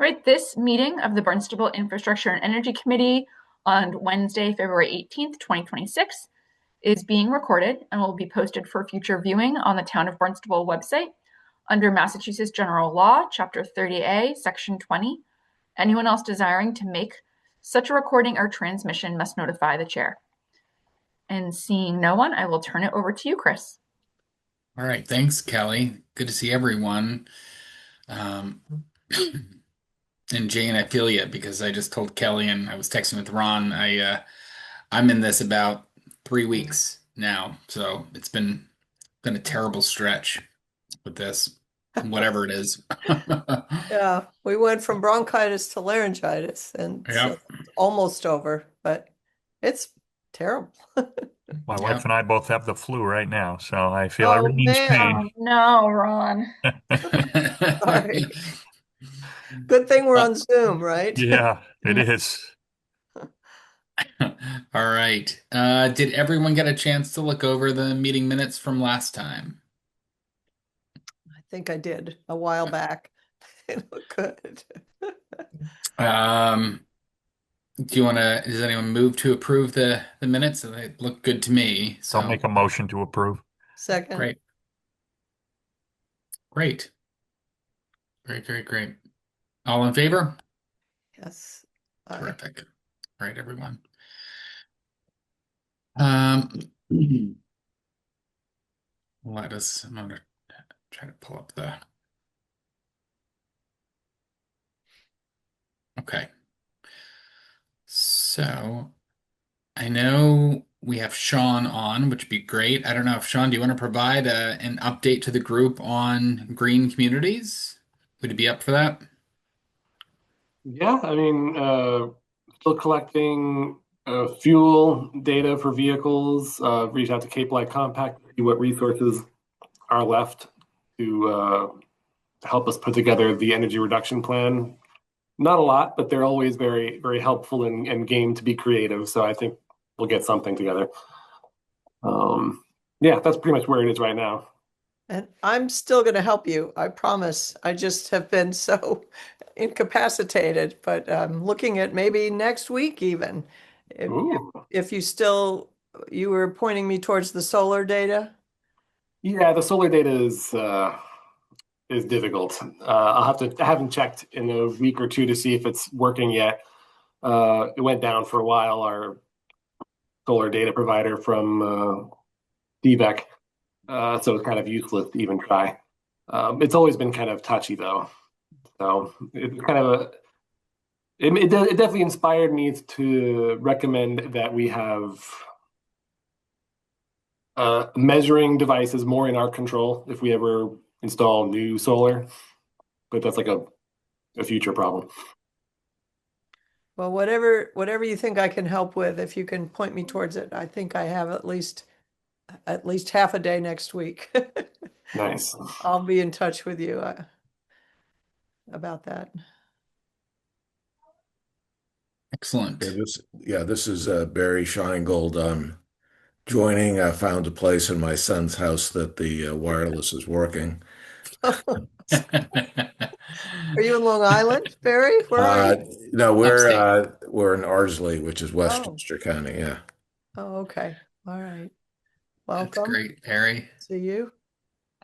Right, this meeting of the Barnstable Infrastructure and Energy Committee on Wednesday, February 18th, 2026 is being recorded and will be posted for future viewing on the Town of Barnstable website under Massachusetts General Law, Chapter 30A, Section 20. Anyone else desiring to make such a recording or transmission must notify the chair. And seeing no one, I will turn it over to you, Chris. All right, thanks, Kelly. Good to see everyone. And Jane, I feel you because I just told Kelly and I was texting with Ron. I'm in this about 3 weeks now, so it's been a terrible stretch with this, whatever it is. Yeah, we went from bronchitis to laryngitis, and so Yep, it's almost over, but it's terrible. My wife yep. and I both have the flu right now, so I feel Oh everyone's man, Oh pain. no, Ron. sorry. Good thing we're Uh, on Zoom, right? Yeah, it is. all right. Did everyone get a chance to look over the meeting minutes from last time? I think I did a while back. It looked good. Um, does anyone move to approve the minutes? They look good to me, I'll so make a motion to approve. Second, great. Great. Great, great, great. All in favor? yes. I Terrific. All right, everyone. Um, I'm gonna try to pull up okay. So I know we have Sean on, which would be great. I don't know if Sean, do you want to provide an update to the group on green communities? Would you be up for that? Yeah, I mean, still collecting fuel data for vehicles. Reached out to Cape Light Compact to see what resources are left to help us put together the energy reduction plan. Not a lot, but they're always very, very helpful and game to be creative. So I think we'll get something together. Yeah, that's pretty much where it is right now. and I'm still going to help you. I promise. I just have been so incapacitated, but I'm looking at maybe next week even. Ooh. If you were pointing me towards the solar data. Yeah, the solar data is difficult. I haven't checked in a week or two to see if it's working yet. It went down for a while, our solar data provider from DVEC, so it's kind of useless to even try. It's always been kind of touchy though. So it's kind of it definitely inspired me to recommend that we have measuring devices more in our control if we ever install new solar, but that's like a future problem. Well, whatever you think I can help with, if you can point me towards it, I think I have at least half a day next week. Nice. I'll be in touch with you about that. Excellent. This is Barry Scheingold. Joining. I found a place in my son's house that the wireless is working. Are you in Long Island, Barry? Where are Uh, you? no, Upstate. we're in Ardsley, which is Oh, Westchester County. Yeah. oh, okay. All right. That's Welcome. great, Perry. See you.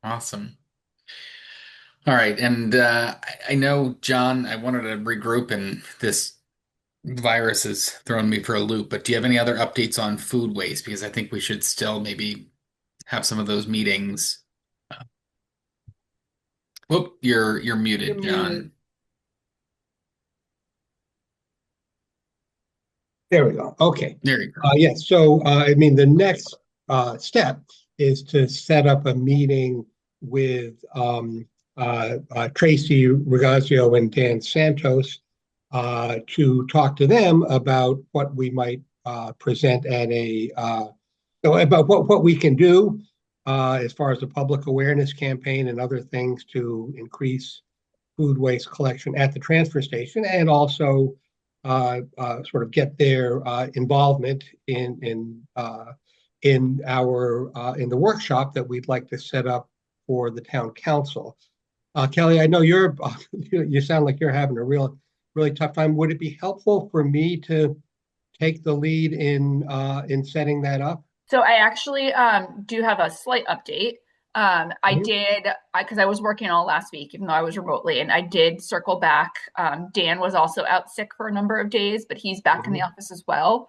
Awesome. All right, and I know, John, I wanted to regroup, and this virus has thrown me for a loop, but do you have any other updates on food waste? Because I think we should still maybe have some of those meetings. Whoop, you're You're muted, muted. John. There we go. Okay. There you go. Yes. So, I mean, the next step is to set up a meeting with Tracy Regazio and Dan Santos to talk to them about what we might present at about what we can do as far as the public awareness campaign and other things to increase food waste collection at the transfer station, and also sort of get their involvement in the workshop that we'd like to set up for the town council. Kelly, I know you sound like you're having a really tough time. Would it be helpful for me to take the lead in setting that up? So I actually do have a slight update. I Mhm. did, because I was working all last week, even though I was remotely, and I did circle back. Dan was also out sick for a number of days, but he's back in the Mhm. office as well.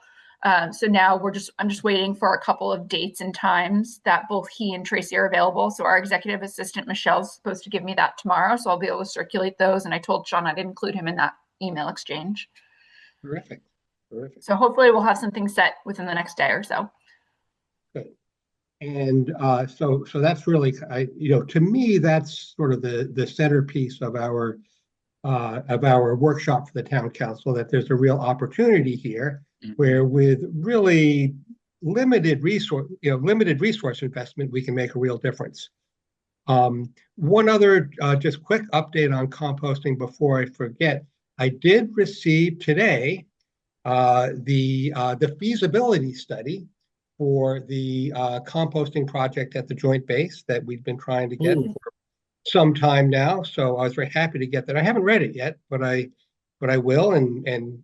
So now I'm just waiting for a couple of dates and times that both he and Tracy are available. So our executive assistant Michelle's supposed to give me that tomorrow, so I'll be able to circulate those. And I told Sean I'd include him in that email exchange. Terrific. Terrific. So hopefully we'll have something set within the next day or so. Good. And so that's really, to me, that's sort of the centerpiece of our workshop for the town council. That there's a real opportunity here, where with really limited resource investment, we can make a real difference. One other just quick update on composting before I forget. I did receive today the feasibility study for the composting project at the Joint Base that we've been trying to get Ooh. for some time now. So I was very happy to get that. I haven't read it yet, but I will, and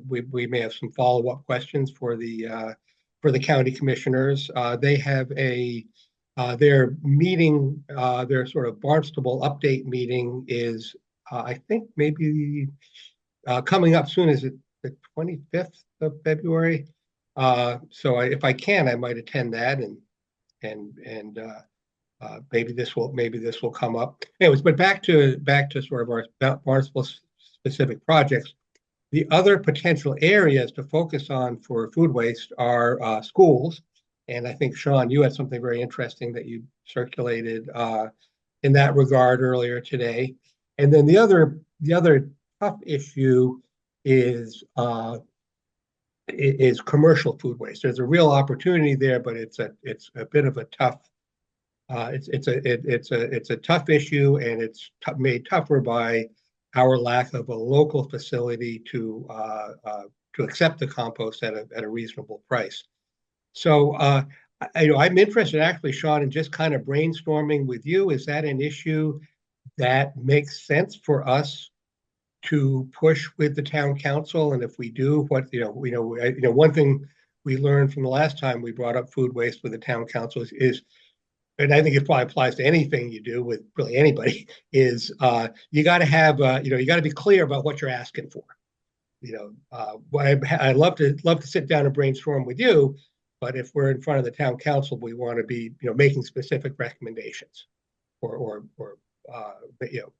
we may have some follow-up questions for the county commissioners. They have their meeting, their sort of Barnstable update meeting is I think maybe coming up soon. Is it the 25th of February? If I can, I might attend that, and maybe this will come up. Anyways, but back to sort of our Barnstable specific projects. The other potential areas to focus on for food waste are schools, and I think Sean, you had something very interesting that you circulated in that regard earlier today. And then the other tough issue is commercial food waste. There's a real opportunity there, but it's a bit of a tough it's a tough issue, and it's made tougher by our lack of a local facility to accept the compost at a reasonable price. So I'm interested, actually, Sean, in just kind of brainstorming with you. Is that an issue that makes sense for us to push with the town council? And if we do, one thing we learned from the last time we brought up food waste with the town council is, and I think it probably applies to anything you do with really anybody, is you got to have, you got to be clear about what you're asking for. I love to sit down and brainstorm with you, but if we're in front of the town council, we want to be, making specific recommendations or uh, you know,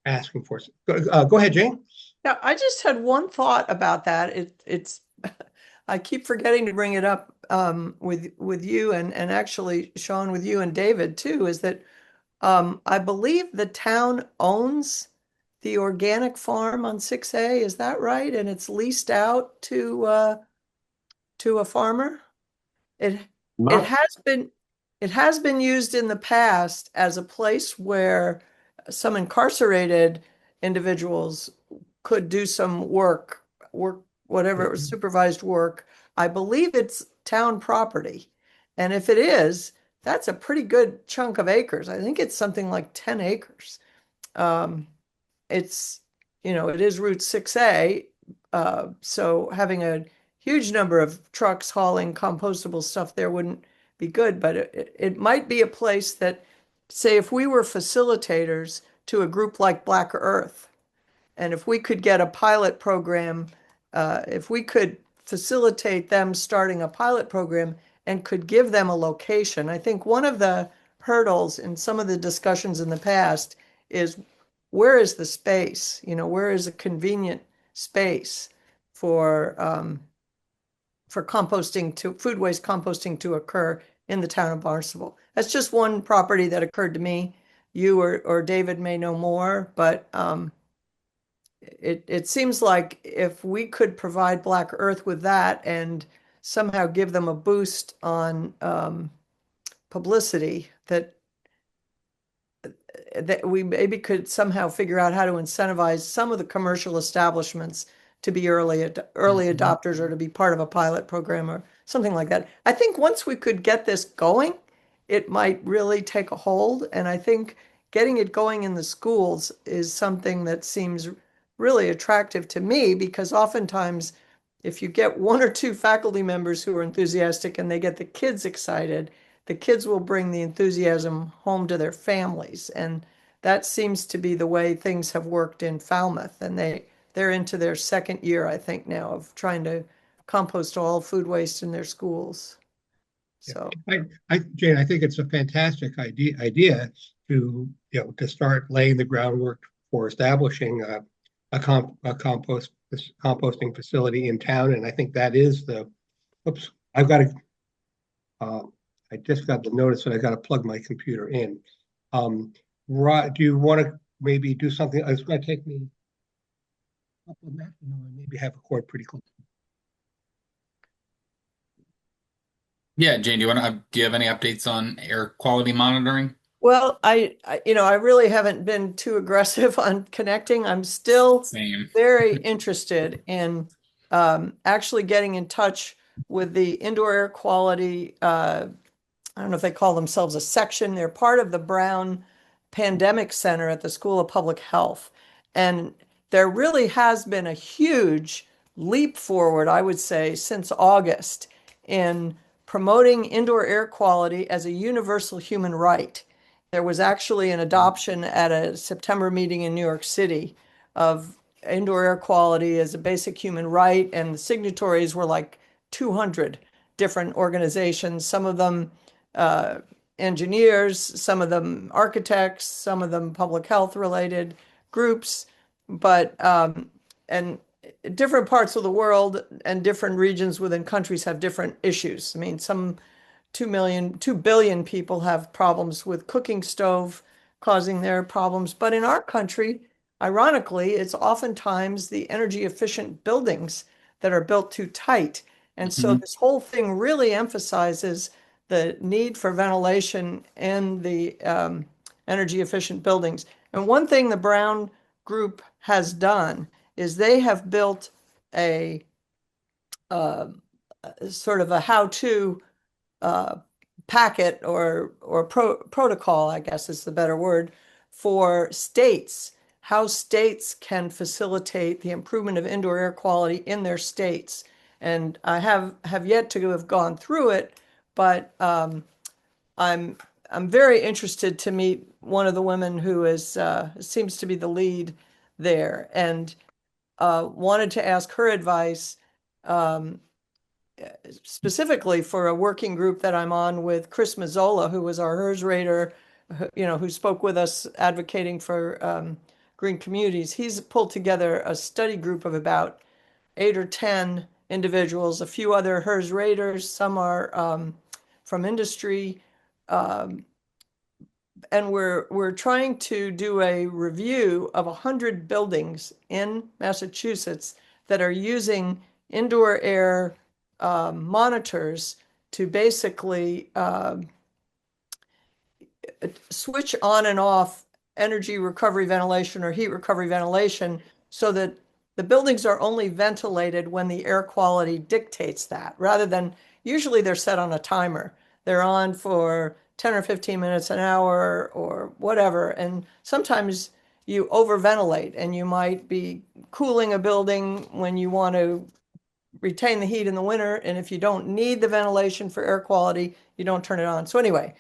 asking for. Go ahead, Jane. Yeah, I just had one thought about that. It's I keep forgetting to bring it up with you and actually Sean, with you and David too, is that I believe the town owns the organic farm on 6A. Is that right? And it's leased out to a farmer. It it Not has been it has been used in the past as a place where some incarcerated individuals could do some work, whatever it was, supervised work. I believe it's town property. And if it is, that's a pretty good chunk of acres. I think it's something like 10 acres. Um, it's, it is Route 6A. So having a huge number of trucks hauling compostable stuff there wouldn't be good, but it might be a place that, say, if we were facilitators to a group like Black Earth, and if we could get a pilot program, if we could facilitate them starting a pilot program and could give them a location. I think one of the hurdles in some of the discussions in the past is, where is the space? Where is a convenient space for composting, to food waste composting, to occur in the town of Barnstable? That's just one property that occurred to me. You or David may know more, but it seems like if we could provide Black Earth with that and somehow give them a boost on publicity, that we maybe could somehow figure out how to incentivize some of the commercial establishments to be early adopters, or to be part of a pilot program or something like that. I think once we could get this going, it might really take a hold. And I think getting it going in the schools is something that seems really attractive to me, because oftentimes if you get one or two faculty members who are enthusiastic and they get the kids excited, the kids will bring the enthusiasm home to their families. And that seems to be the way things have worked in Falmouth. And they're into their second year, I think, now of trying to compost all food waste in their schools. So Jane, I think it's a fantastic idea to start laying the groundwork for establishing a composting facility in town, and I think that is the. Oops, I've got to. I just got the notice that I got to plug my computer in. Do you want to maybe do something? It's going to take me a couple of minutes, maybe have a cord pretty close. Yeah, Jane, do you have any updates on air quality monitoring? Well, I really haven't been too aggressive on connecting. I'm still Same. very interested in actually getting in touch with the indoor air quality. I don't know if they call themselves a section. They're part of the Brown Pandemic Center at the School of Public Health. And there really has been a huge leap forward, I would say, since August in promoting indoor air quality as a universal human right. There was actually an adoption at a September meeting in New York City of indoor air quality as a basic human right, and the signatories were like 200 different organizations, some of them engineers, some of them architects, some of them public health related groups, but and different parts of the world and different regions within countries have different issues. I mean, some 2 billion people have problems with cooking stove causing their problems. But in our country, ironically, it's oftentimes the energy efficient buildings that are built too tight. And so this whole thing really emphasizes the need for ventilation in the energy efficient buildings. And one thing the Brown Group has done is they have built a sort of a how-to packet or protocol, I guess is the better word, for states, how states can facilitate the improvement of indoor air quality in their states. And I have yet to have gone through it, but I'm very interested to meet one of the women who is seems to be the lead there, and wanted to ask her advice specifically for a working group that I'm on with Chris Mazzola, who was our HERS rater, who spoke with us advocating for green communities. He's pulled together a study group of about 8 or 10 individuals, a few other HERS raters, some are from industry, and we're trying to do a review of 100 buildings in Massachusetts that are using indoor air monitors to basically switch on and off energy recovery ventilation or heat recovery ventilation, so that the buildings are only ventilated when the air quality dictates that, rather than usually they're set on a timer. They're on for 10 or 15 minutes an hour or whatever. And sometimes you overventilate and you might be cooling a building when you want to retain the heat in the winter. And if you don't need the ventilation for air quality, you don't turn it on. So anyway,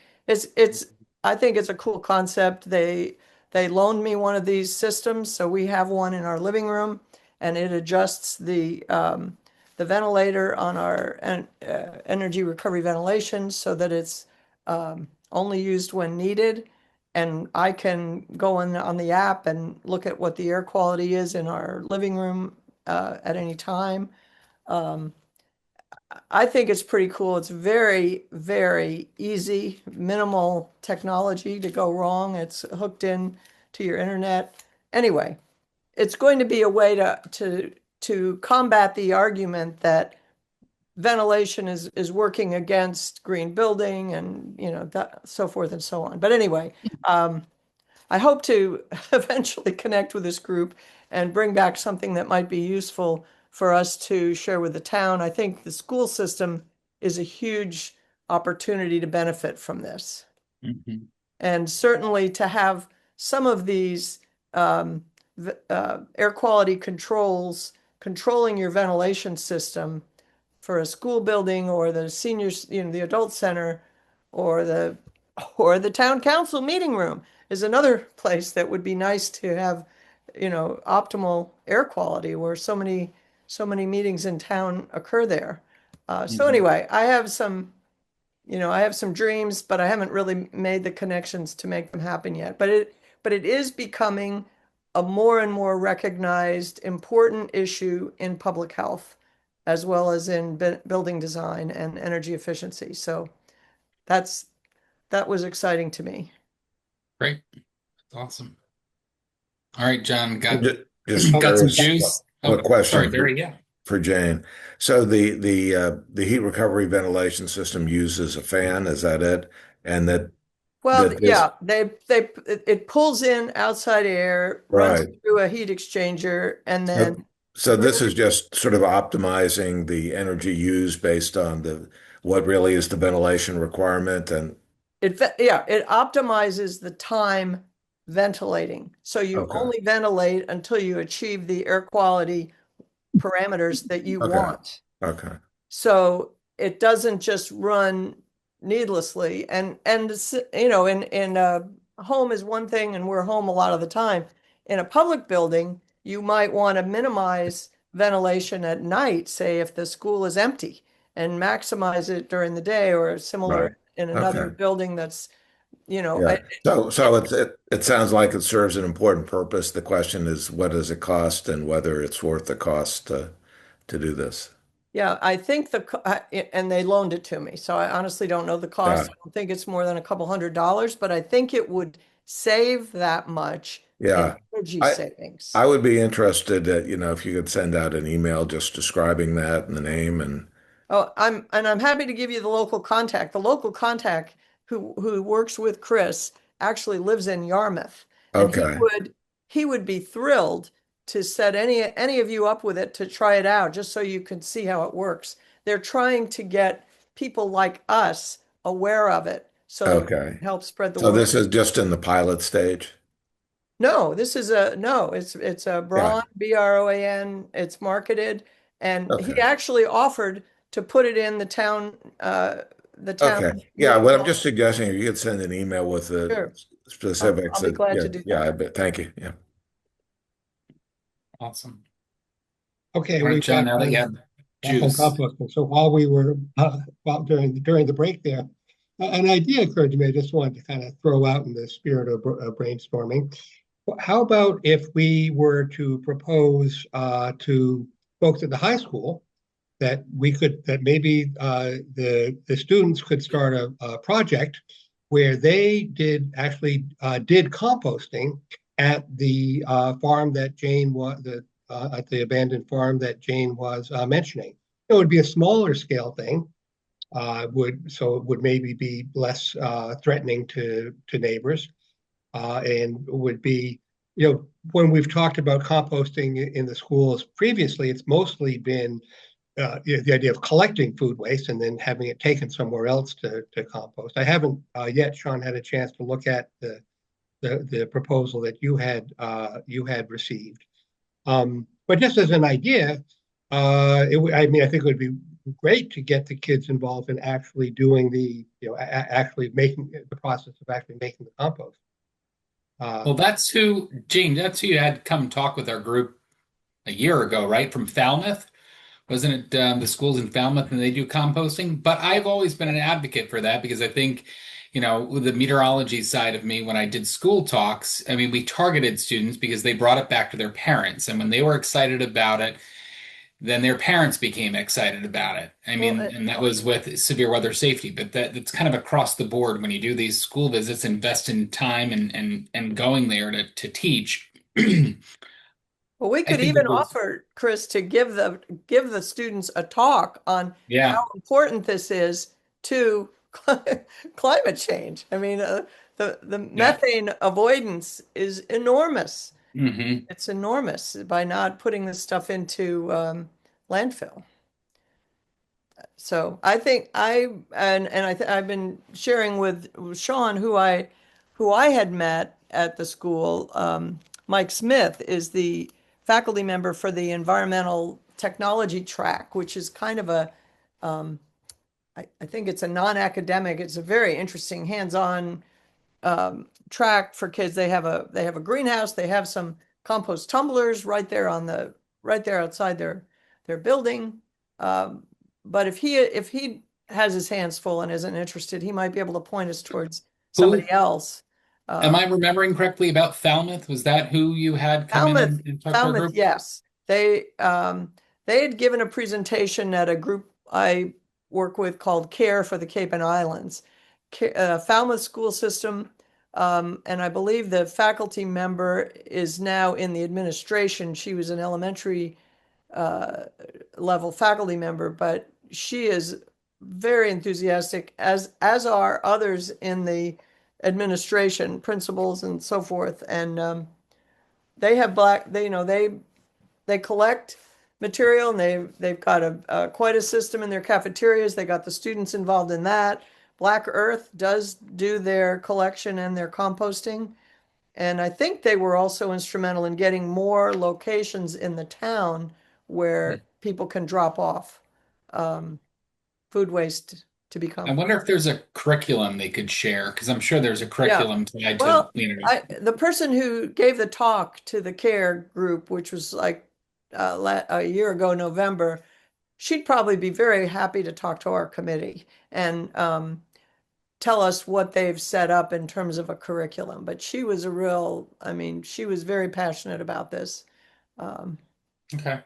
I think it's a cool concept. They loaned me one of these systems, so we have one in our living room, and it adjusts the ventilator on our energy recovery ventilation so that it's only used when needed. And I can go on the app and look at what the air quality is in our living room at any time. I think it's pretty cool. It's very, very easy, minimal technology to go wrong. It's hooked in to your internet. Anyway, it's going to be a way to combat the argument that ventilation is working against green building and that, so forth and so on. But anyway, I hope to eventually connect with this group and bring back something that might be useful for us to share with the town. I think the school system is a huge opportunity to benefit from this. And certainly to have some of these air quality controls, controlling your ventilation system for a school building or the seniors, the adult center or the town council meeting room is another place that would be nice to have, optimal air quality where so many meetings in town occur there. So Mhm. anyway, I have some dreams, but I haven't really made the connections to make them happen yet. But it is becoming a more and more recognized important issue in public health, as well as in building design and energy efficiency. So that's that was exciting to me. Great. That's awesome. All right, John, got Just got some curious, juice. what Oh, sorry, question Barry. Yeah. for Jane? So the heat recovery ventilation system uses a fan, is that it? And Well, that this yeah, it pulls in outside air, runs right. through a heat exchanger, and So, then so this is just sort of optimizing the energy used based on the what really is the ventilation requirement and it optimizes the time ventilating. So you okay. only ventilate until you achieve the air quality parameters that you Okay. want. Okay. So it doesn't just run needlessly. And in a home is one thing, and we're home a lot of the time. In a public building, you might want to minimize ventilation at night, say if the school is empty, and maximize it during the day, or Right. similar in another Okay. building that's, Yeah. So it, it sounds like it serves an important purpose. The question is what does it cost and whether it's worth the cost to do this. yeah, I think and they loaned it to me, so I honestly don't know the Yeah. cost. I don't think it's more than a couple $100, but I think it would save that much in Yeah. energy I savings. I would be interested that, if you could send out an email just describing that and the name and Oh, I'm happy to give you the local contact. The local contact who works with Chris actually lives in Yarmouth, and he okay. would he would be thrilled to set any of you up with it to try it out, just so you can see how it works. They're trying to get people like us aware of it so that we Okay. can help spread the So word. this is just in the pilot stage. No, this is a no, it's a Yeah. Braun, Broan. It's marketed, and he Okay. actually offered to put it in the town Okay. Yeah. What I'm local. just suggesting, if you could send an email with the Sure, specifics. I'll be glad Yeah. to do Yeah. that. I bet. Thank you. Yeah. Awesome. Okay, All right, we've John, got now that you have on juice. composting. So while we were during the break there, an idea occurred to me. I just wanted to kind of throw out in the spirit of brainstorming. How about if we were to propose to folks at the high school that maybe the students could start a project where they did composting at the farm that Jane was at the abandoned farm that Jane was mentioning. It would be a smaller scale thing. It would maybe be less threatening to neighbors, and would be when we've talked about composting in the schools previously, it's mostly been the idea of collecting food waste and then having it taken somewhere else to compost. I haven't yet, Sean, had a chance to look at the proposal that you had received. But just as an idea, I mean, I think it would be great to get the kids involved in actually doing actually making the process of actually making the compost. Well, Gene, that's who you had come talk with our group a year ago, right? From Falmouth. Wasn't it the schools in Falmouth and they do composting? But I've always been an advocate for that because I think, with the meteorology side of me, when I did school talks, I mean, we targeted students because they brought it back to their parents. And when they were excited about it, then their parents became excited about it. I Well, mean, and that was with severe weather safety, but that's kind of across the board when you do these school visits, invest in time and going there to teach. I well, we could think even it goes, offer, Chris, to give the students a talk on how yeah, important this is to climate change. I mean, the yeah. methane avoidance is enormous. Hmm. It's enormous by not putting this stuff into landfill. So I think I've been sharing with Sean, who I had met at the school, Mike Smith, is the faculty member for the environmental technology track, which is kind of I think it's a non-academic, it's a very interesting hands-on track for kids. They have a greenhouse, they have some compost tumblers right there outside their building. But if he has his hands full and isn't interested, he might be able to point us towards somebody Who else. am I remembering correctly about Falmouth? Was that who you had come in Falmouth, and talk to our Falmouth, group? yes. They had given a presentation at a group I work with called Care for the Cape and Islands. Falmouth school system, and I believe the faculty member is now in the administration. She was an elementary level faculty member, but she is very enthusiastic, as are others in the administration, principals and so forth. And they have they collect material, and they've got quite a system in their cafeterias. They got the students involved in that. Black Earth does do their collection and their composting. And I think they were also instrumental in getting more locations in the town Hmm. where people can drop off food waste to I become. wonder if there's a curriculum they could share, because I'm sure there's a Yeah. curriculum tied to, Well, the person who gave the talk to the care group, which was like a year ago, November, she'd probably be very happy to talk to our committee and tell us what they've set up in terms of a curriculum. But I mean, she was very passionate about this. Um, Okay.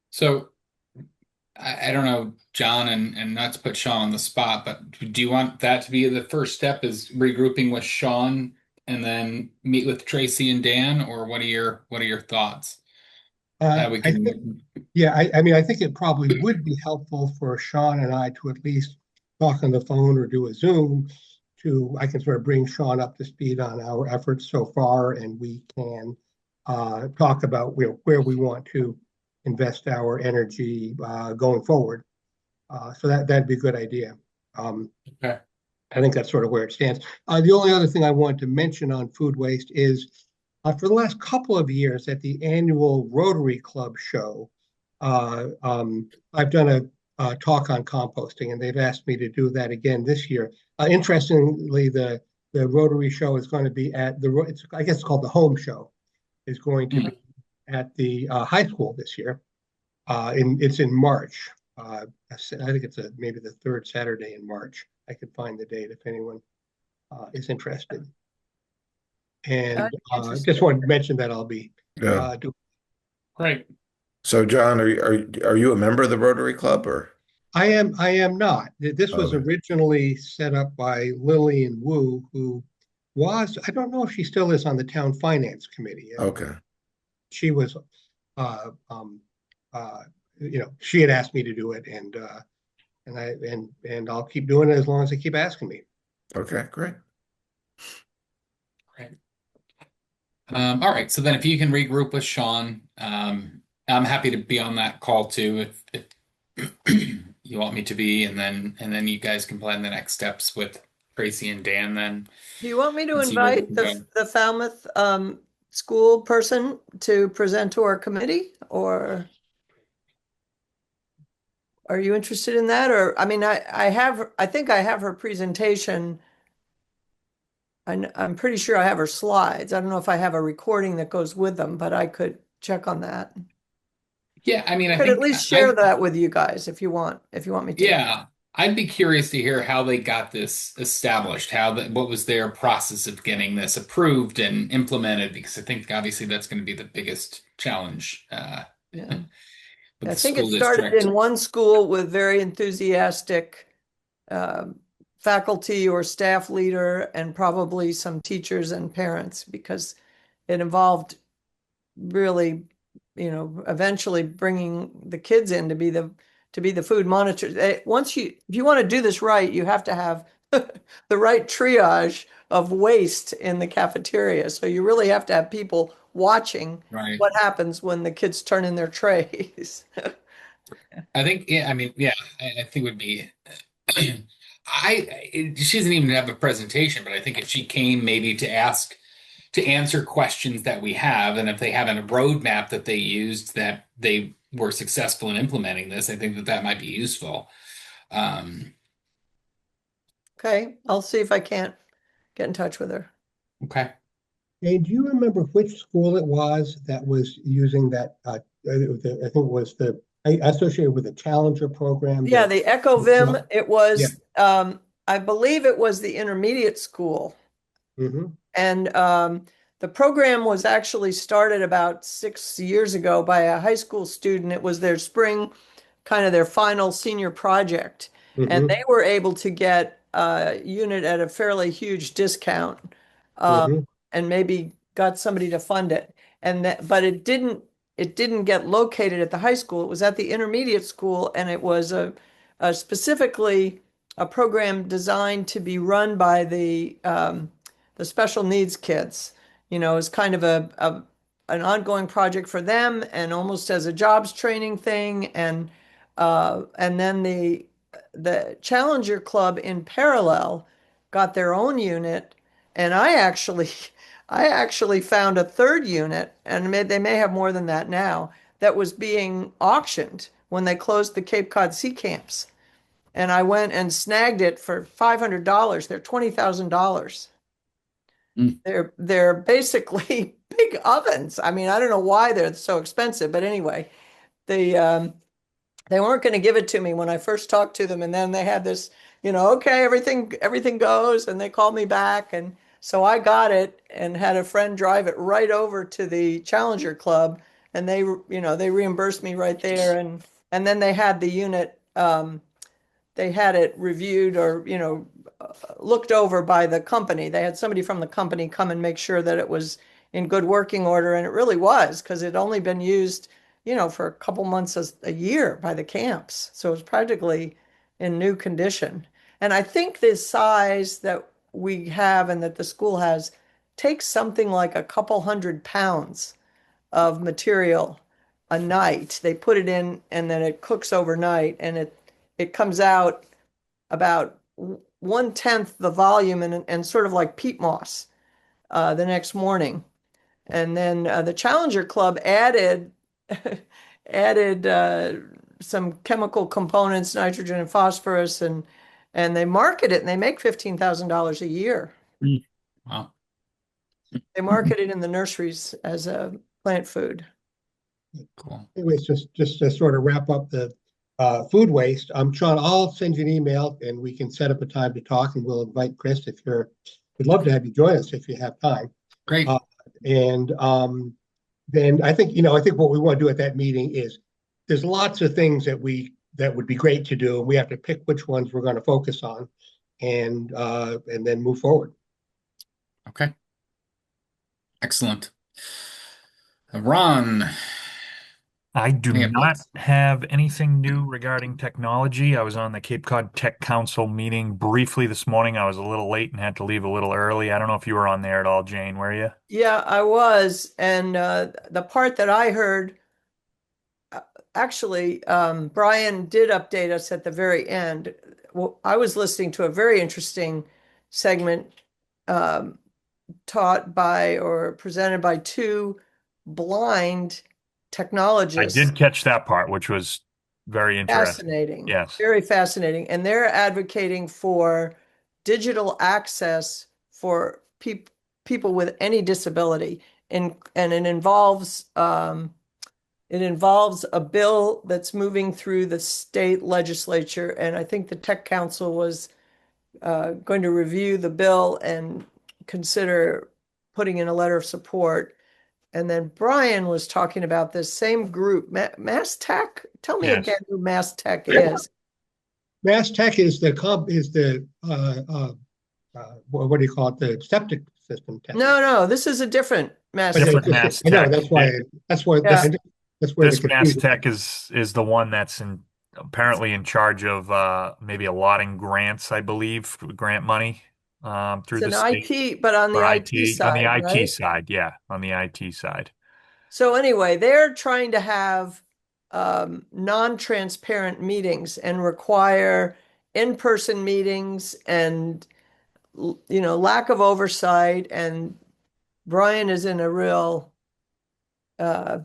So I don't know, John, and not to put Sean on the spot, but do you want that to be the first step, is regrouping with Sean and then meet with Tracy and Dan, or what are your thoughts? We I think, can. yeah, I mean, I think it probably would be helpful for Sean and I to at least talk on the phone or do a Zoom I can sort of bring Sean up to speed on our efforts so far, and we can talk about where we want to invest our energy going forward. So that'd be a good idea. Okay. I think that's sort of where it stands. The only other thing I want to mention on food waste is for the last couple of years at the annual Rotary Club show, I've done a talk on composting, and they've asked me to do that again this year. Interestingly, the Rotary show is going to be I guess it's called the Home Show, is going to be at the high school this year. It's in March. I think it's maybe the third Saturday in March. I could find the date if anyone is interested. And just wanted to mention that I'll be Yeah. doing. Great. So, John, are you a member of the Rotary Club or? I am not. This was Okay. originally set up by Lillian Wu, who I don't know if she still is on the town finance committee. Okay. She was, uh, um, uh, she had asked me to do it, and I'll keep doing it as long as they keep asking me. Okay, great. Great. All right. So then if you can regroup with Sean, I'm happy to be on that call too if you want me to be, and then you guys can plan the next steps with Tracy and Dan then, Do you want me to and see where we invite can the go. the Falmouth school person to present to our committee, or are you interested in that? Or I mean, I think I have her presentation. I'm pretty sure I have her slides. I don't know if I have a recording that goes with them, but I could check on that. Yeah, I mean, I Could at think least share that with you guys if you want me to. yeah, I'd be curious to hear how they got this established, what was their process of getting this approved and implemented, because I think obviously that's going to be the biggest challenge Yeah. with I the think it school started district. in one school with very enthusiastic um, faculty or staff leader, and probably some teachers and parents, because it involved really, eventually bringing the kids in to be the food monitors. If you want to do this right, you have to have the right triage of waste in the cafeteria. So you really have to have people watching Right. what happens when the kids turn in their trays. I think, yeah, I mean, yeah, I think would be She doesn't even have a presentation, but I think if she came maybe to answer questions that we have, and if they have a roadmap that they used that they were successful in implementing this, I think that that might be useful. Um, Okay, I'll see if I can't get in touch with her. okay. Hey, do you remember which school it was that was using that? I think it was associated with the Challenger program. Yeah, That the Echo Vim, it yeah. was, I believe it was the intermediate school. Hmm. And the program was actually started about 6 years ago by a high school student. It was their spring, kind of their final senior project. And they Hmm. were able to get a unit at a fairly huge discount, um, Hmm. and maybe got somebody to fund it. And that, but it didn't get located at the high school. It was at the intermediate school, and it was a specifically a program designed to be run by the special needs kids. As kind of an ongoing project for them, and almost as a jobs training thing. And then the Challenger Club in parallel got their own unit, and I actually found a third unit, and they may have more than that now, that was being auctioned when they closed the Cape Cod Sea Camps. And I went and snagged it for $500. They're $20,000. Mm. They're basically big ovens. I mean, I don't know why they're so expensive, but anyway, they weren't going to give it to me when I first talked to them, and then they had this, okay, everything goes, and they called me back, and so I got it and had a friend drive it right over to the Challenger Club, and they reimbursed me right there, and then they had the unit. They had it reviewed, or looked over by the company. They had somebody from the company come and make sure that it was in good working order, and it really was, because it had only been used for a couple months a year by the camps, so it was practically in new condition. And I think the size that we have and that the school has takes something like a couple 100 pounds of material a night. They put it in, and then it cooks overnight, and it comes out about 1/10 the volume, and sort of like peat moss the next morning. And then the Challenger Club added some chemical components, nitrogen and phosphorus, and they market it, and they make $15,000 a year. Mm. Wow. They market it in the nurseries as a plant food. Cool. Anyways, just to sort of wrap up the food waste, Sean, I'll send you an email and we can set up a time to talk, and we'll invite Chris if you're. We'd love to have you join us if you have time. Great. And then I think what we want to do at that meeting is there's lots of things that would be great to do, and we have to pick which ones we're going to focus on, and then move forward. Okay. Excellent. Ron, I do any not updates? have anything new regarding technology. I was on the Cape Cod Tech Council meeting briefly this morning. I was a little late and had to leave a little early. I don't know if you were on there at all, Jane, were you? Yeah, I was. And the part that I heard, actually, Brian did update us at the very end. Well, I was listening to a very interesting segment, um, taught by or presented by two blind I technologists. did catch that part, which was very interesting. Fascinating, Yes. very fascinating. And they're advocating for digital access for people with any disability. And it involves a bill that's moving through the state legislature. And I think the Tech Council was going to review the bill and consider putting in a letter of support. And then Brian was talking about this same group, Mass Tech. Tell me Yes. again who Mass Tech is. Mass Tech is the what do you call it? The septic system testing. No, this is a different Mass But Tech. Different Mass I know Tech. that's why Yeah. that's where the This Mass confusion. Tech is the one that's apparently in charge of maybe allotting grants, I believe, grant money through It's the an state IT, but on the for IT IT. On the side, IT right? side, yeah, on the IT side. So anyway, they're trying to have non-transparent meetings and require in-person meetings and, lack of oversight. And Brian is in a real uh,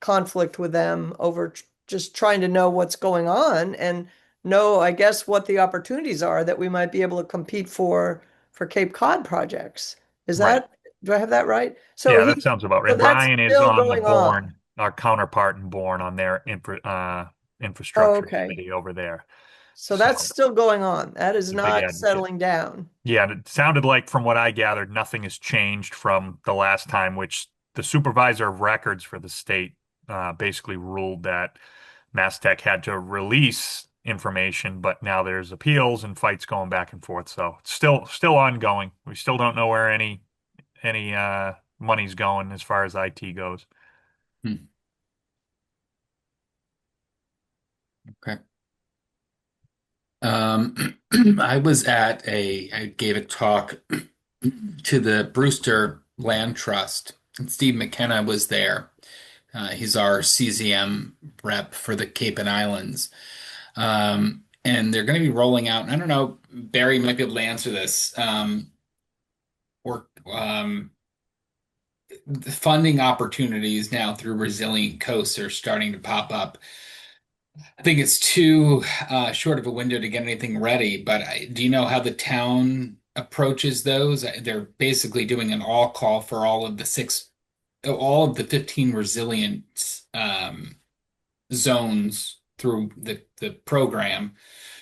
conflict with them over just trying to know what's going on and know, I guess, what the opportunities are that we might be able to compete for Cape Cod projects. Is Right. that, do I have that right? Yeah, that sounds about So right. that's Brian is still on the going on. Bourne, our counterpart in Bourne on their Oh, infrastructure okay. committee over there. So So that's still going on. That is he's a big not advocate. settling down. Yeah, and it sounded like from what I gathered, nothing has changed from the last time, which the supervisor of records for the state basically ruled that Mastech had to release information, but now there's appeals and fights going back and forth. So it's still ongoing. We still don't know where any money's going as far as IT goes. Hmm. Okay. I gave a talk to the Brewster Land Trust, and Steve McKenna was there. He's our CZM rep for the Cape and Islands. And they're going to be rolling out, and I don't know, Barry might be able to answer this, or the funding opportunities now through Resilient Coast are starting to pop up. I think it's too short of a window to get anything ready, but do you know how the town approaches those? They're basically doing an all call for all of the 15 resilient zones through the program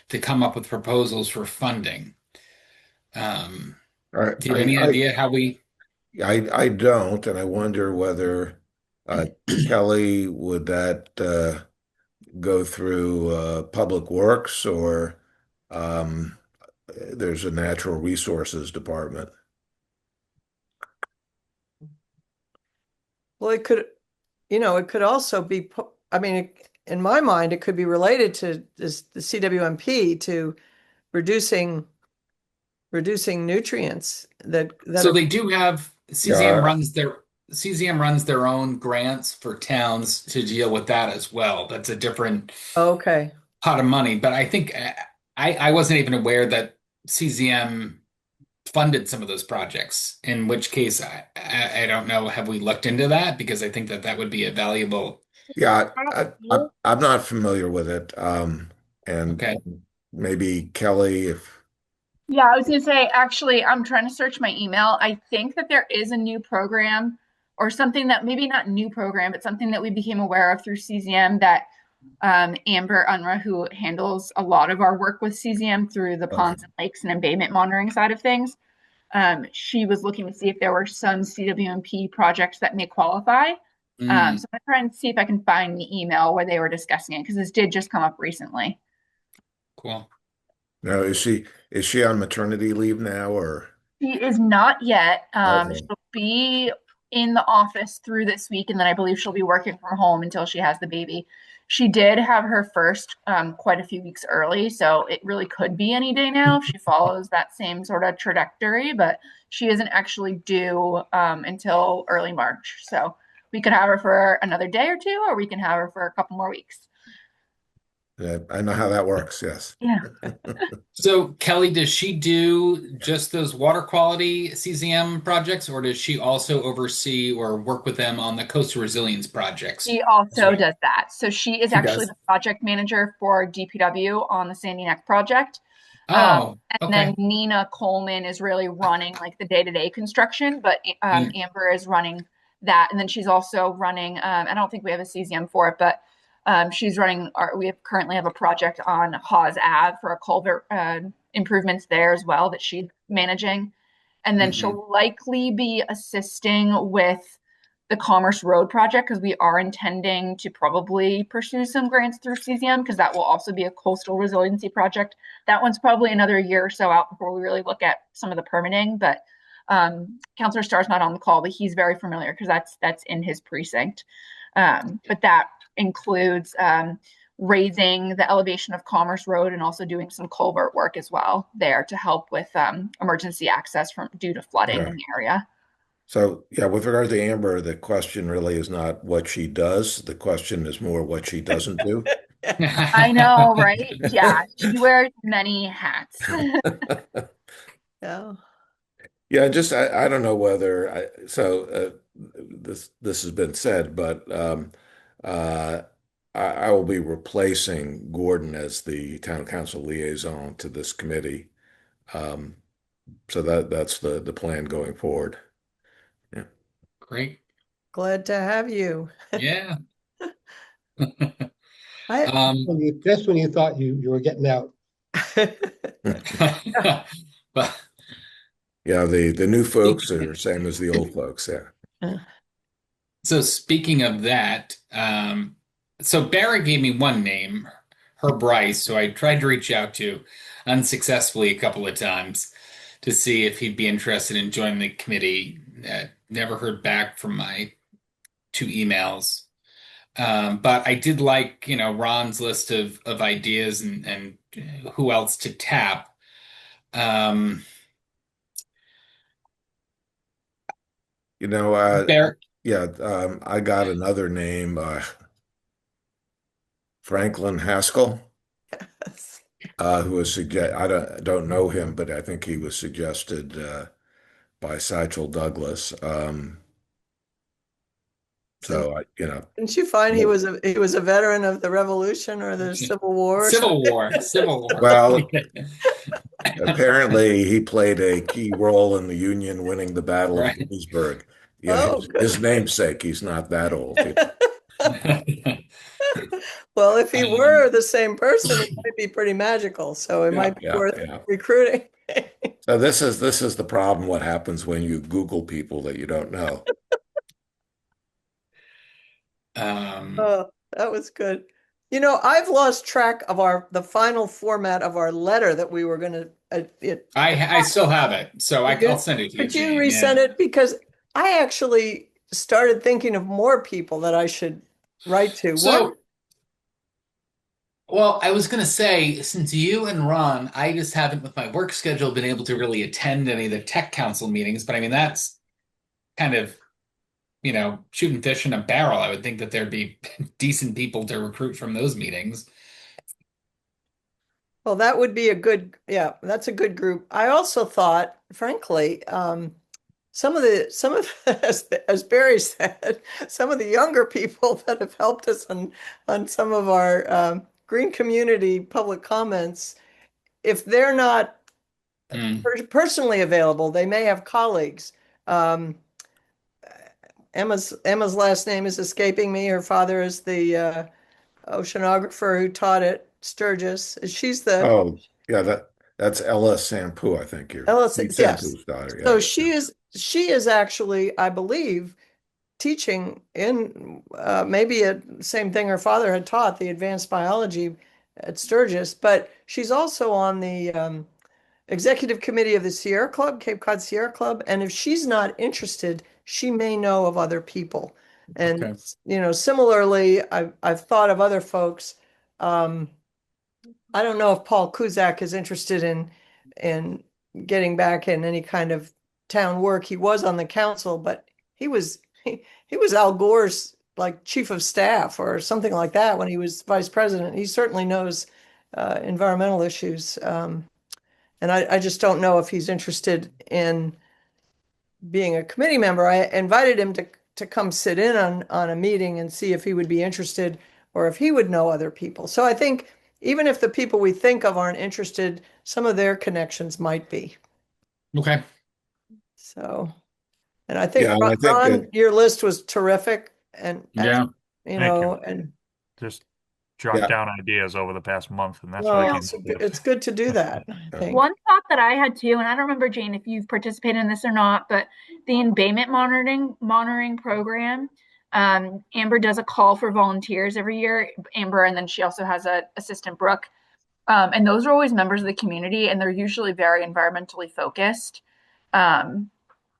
to come up with proposals for funding. I, Do you have I, any I, idea how we? I don't, and I wonder whether uh, Kelly, would that go through Public Works or um, there's a Natural Resources Department. Well, it could also be, I mean, in my mind, it could be related to the CWMP to reducing nutrients that So are they do have Yeah, CZM runs their own grants for towns to deal with that as well. That's a different okay. pot of money, but I think I wasn't even aware that CZM funded some of those projects. In which case, I don't know. Have we looked into that? Because I think that that would be a valuable. yeah, I'm not familiar with it. And Okay. maybe Kelly, if Yeah, I was going to say, actually, I'm trying to search my email. I think that there is a new program or something that maybe not new program, but something that we became aware of through CZM that Amber Unruh, who handles a lot of our work with CZM through the okay. ponds and lakes and embayment monitoring side of things, she was looking to see if there were some CWMP projects that may qualify. Mm, So I'm trying to see if I can find the email where they were discussing it because this did just come up recently. cool. Now, is she on maternity leave now or She is not yet. okay? She'll be in the office through this week, and then I believe she'll be working from home until she has the baby. She did have her first quite a few weeks early, so it really could be any day now if she follows that same sort of trajectory, but she isn't actually due until early March. So we could have her for another day or two, or we can have her for a couple more weeks. Yeah, I know how that works. Yes. Yeah. So Kelly, does she do just those water quality CZM projects, or does she also oversee or work with them on the coastal resilience projects She as also well? does that. So she is She actually does. the project manager for DPW on the Sandy Neck project. Oh, And then okay. Nina Coleman is really running like the day-to-day construction, but Yeah. Amber is running that. And then she's also running, I don't think we have a CZM for it, but she's running currently have a project on Hawes Ave for a culvert improvements there as well that she's managing. And then Hmm. she'll likely be assisting with the Commerce Road project because we are intending to probably pursue some grants through CZM because that will also be a coastal resiliency project. That one's probably another year or so out before we really look at some of the permitting. But Councillor Starr's not on the call, but he's very familiar because that's in his precinct. But that includes raising the elevation of Commerce Road and also doing some culvert work as well there to help with emergency access from due to flooding Okay. in the area. So yeah, with regard to Amber, the question really is not what she does. The question is more what she doesn't do. I know, right? Yeah, she wears many hats. Yeah. Yeah, just I don't know whether this has been said, but uh, I will be replacing Gordon as the town council liaison to this committee. Um, so that's the plan going forward. Yeah. Great. Glad to have you. Yeah. I Um, Just when you thought you were getting out. but Yeah, the new folks are same as the old folks. Yeah. so speaking of that, so Barrett gave me one name, her Bryce, who I tried to reach out to unsuccessfully a couple of times to see if he'd be interested in joining the committee. Never heard back from my two emails. But I did like, Ron's list of ideas and who else to tap. Um, You know, Barrett, yeah, I got another name, Franklin Haskell, who was I don't know him, but I think he was suggested by Sigel Douglas. didn't, So didn't you find he was a veteran of the Revolution or the Civil War or Civil something? War, Civil War. well, apparently he played a key role in the Union winning the Battle of Right. Gettysburg. Oh, His good. namesake, he's not that old. Well, if he Um, were the same person, it might be pretty magical. So it Yeah, might be yeah, worth yeah. recruiting. So this is the problem. What happens when you Google people that you don't know? um, Oh, that was good. I've lost track of the final format of our letter that we were going to. I still have it, so I'll send it to you, Could you Jane. Yeah. resend it? Because I actually started thinking of more people that I should write to. What? So, well, I was gonna say, since you and Ron, I just haven't with my work schedule been able to really attend any of the tech council meetings, but I mean that's kind of, shooting fish in a barrel. I would think that there'd be decent people to recruit from those meetings. Well, that would be yeah, that's a good group. I also thought, frankly, as Barry said, some of the younger people that have helped us on some of our green community public comments, if they're not Hmm. personally available, they may have colleagues. Um, Emma's last name is escaping me. Her father is the oceanographer who taught at Sturgis. She's the Oh, yeah, that's Ella Sampu, I think you're Ellis, Pete yes. Sampu's daughter. So Yeah. she is actually, I believe, teaching in maybe a same thing her father had taught, the advanced biology at Sturgis, but she's also on the executive committee of the Sierra Club, Cape Cod Sierra Club, and if she's not interested, she may know of other people. And Okay. similarly, I've thought of other folks. Um, I don't know if Paul Kuzak is interested in getting back in any kind of town work. He was on the council, but he was Al Gore's like chief of staff or something like that when he was vice president. He certainly knows environmental issues. And I just don't know if he's interested in being a committee member. I invited him to come sit in on a meeting and see if he would be interested or if he would know other people. So I think even if the people we think of aren't interested, some of their connections might be. Okay. So, and I think Yeah, and I think Ron, that your list was terrific, and Yeah. Thank you. and Just jot yeah, down ideas over the past month, and that's what I well, came it's up with. it's good to do that, I yeah. think. One thought that I had too, and I don't remember, Jane, if you've participated in this or not, but the embayment monitoring program. Amber does a call for volunteers every year. Amber, and then she also has a assistant Brooke. And those are always members of the community, and they're usually very environmentally focused. Um,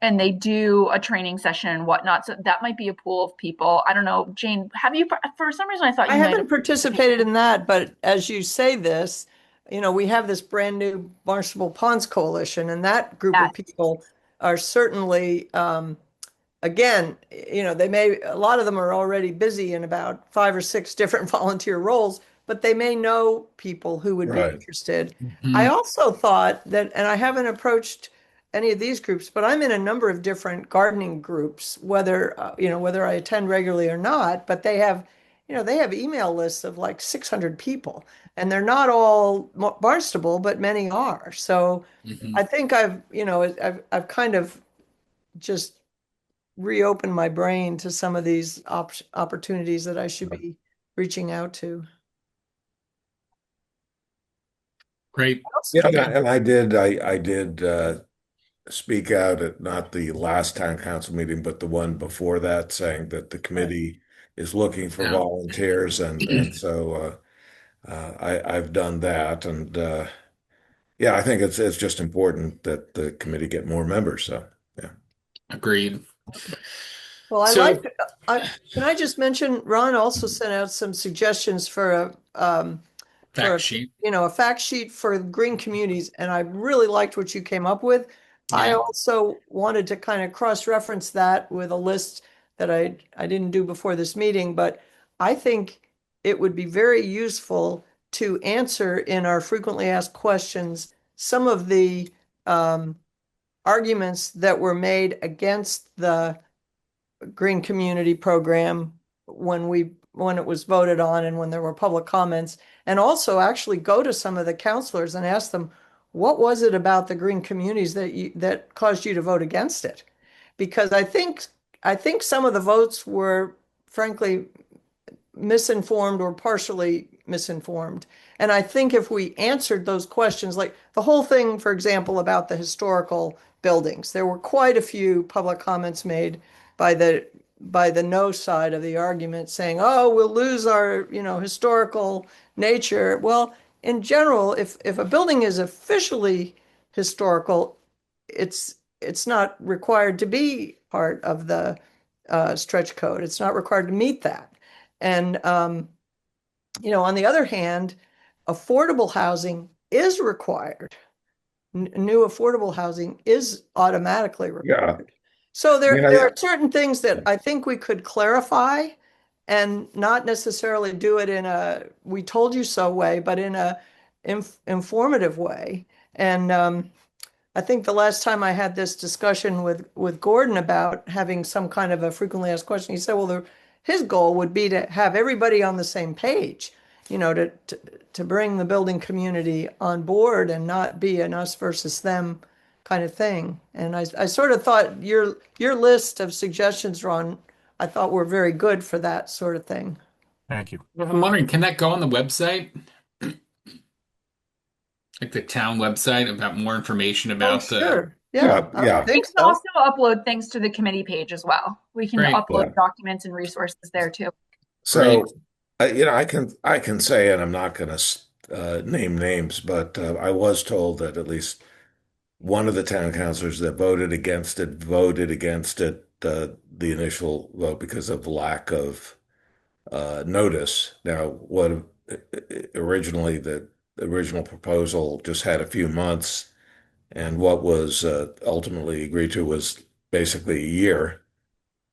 and they do a training session and whatnot. So that might be a pool of people. I don't know, Jane, have you, for some reason, I thought I you might have haven't participated in that, but as you say this, we have this brand new Barnstable Ponds Coalition, and that group of that. people are certainly, again, a lot of them are already busy in about 5 or 6 different volunteer roles, but they may know people who would be Right. interested. I Mhm. also thought that, and I haven't approached any of these groups, but I'm in a number of different gardening groups, whether whether I attend regularly or not, but they have email lists of like 600 people, and they're not all Barnstable, but many are. So I Mhm. think I've kind of just reopened my brain to some of these opportunities that I should be reaching out to. Great. Yeah, Okay. and I did speak out at not the last town council meeting, but the one before that, saying that the Right. committee is looking for Yeah. volunteers, and so I've done that, and yeah, I think it's just important that the committee get more members. So yeah, Agreed. Well, I like, So, can I just mention, Ron also sent out some suggestions for fact sheet. a fact sheet for green communities, and I really liked what you came up with. I Yeah. also wanted to kind of cross-reference that with a list that I didn't do before this meeting, but I think it would be very useful to answer in our frequently asked questions some of the um, arguments that were made against the green community program when it was voted on and when there were public comments, and also actually go to some of the counselors and ask them, what was it about the green communities that caused you to vote against it? Because I think some of the votes were frankly misinformed or partially misinformed. And I think if we answered those questions, like the whole thing, for example, about the historical buildings, there were quite a few public comments made by the no side of the argument saying, oh, we'll lose our, historical nature. Well, in general, if a building is officially historical, it's not required to be part of the stretch code. It's not required to meet that. And on the other hand, affordable housing is required. New affordable housing is automatically yeah. required. So I there mean, there are certain things that I think we could clarify and not necessarily do it in a we told you so way, but in a informative way. And I think the last time I had this discussion with Gordon about having some kind of a frequently asked question, he said, well, his goal would be to have everybody on the same page, to bring the building community on board and not be an us versus them kind of thing. And I sort of thought your list of suggestions, Ron, I thought were very good for that sort of thing. Thank you. I'm wondering, can that go on the website? Like the town website about more information Oh, about the. sure. Yeah, yeah, I would yeah, We think can so. also upload things to the committee page as well. We can Great. upload yeah. documents and resources there too. Great. So, I can say, and I'm not going to name names, but I was told that at least one of the town councilors that voted against it the initial vote because of lack of notice. Now, what originally the original proposal just had a few months, and what was ultimately agreed to was basically a year.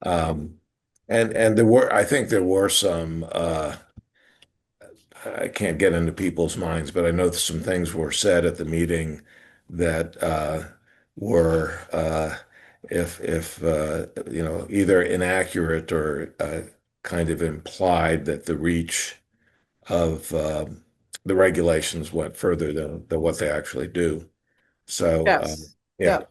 Um, and I think there were some. I can't get into people's minds, but I know that some things were said at the meeting that were, if either inaccurate or kind of implied that the reach of the regulations went further than what they actually do. So, Yes. yeah, Yeah.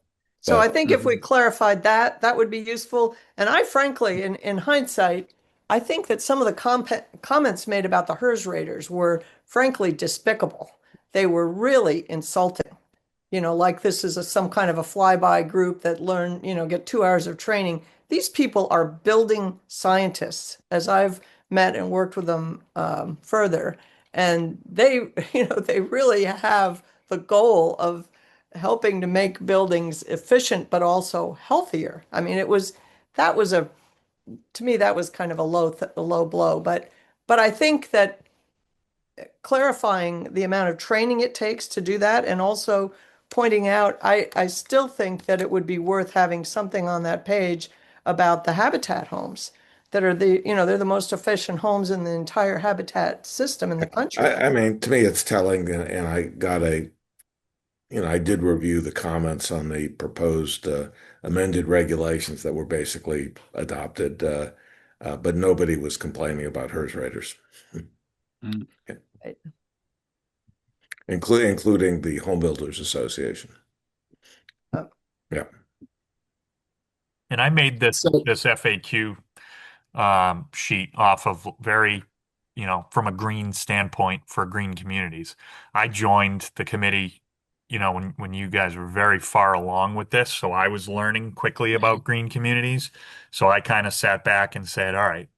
So I but think if we clarified that, that would be useful. And I frankly, in hindsight, I think that some of the comments made about the HERS raters were frankly despicable. They were really insulting. Like this is some kind of a flyby group that learn, get 2 hours of training. These people are building scientists, as I've met and worked with them further. And they, they really have the goal of helping to make buildings efficient, but also healthier. I mean, that was to me, that was kind of a low blow. But I think that clarifying the amount of training it takes to do that and also pointing out, I still think that it would be worth having something on that page about the habitat homes that are they're the most efficient homes in the entire habitat system in the country. I mean, to me, it's telling, and I did review the comments on the proposed amended regulations that were basically adopted, but nobody was complaining about HERS raters, Mm. including the Home Builders Association. Oh. Yeah. And I made this So, FAQ sheet off of very, from a green standpoint for green communities. I joined the committee, when you guys were very far along with this, so I was learning quickly about green communities. So I kind of sat back and said, all right,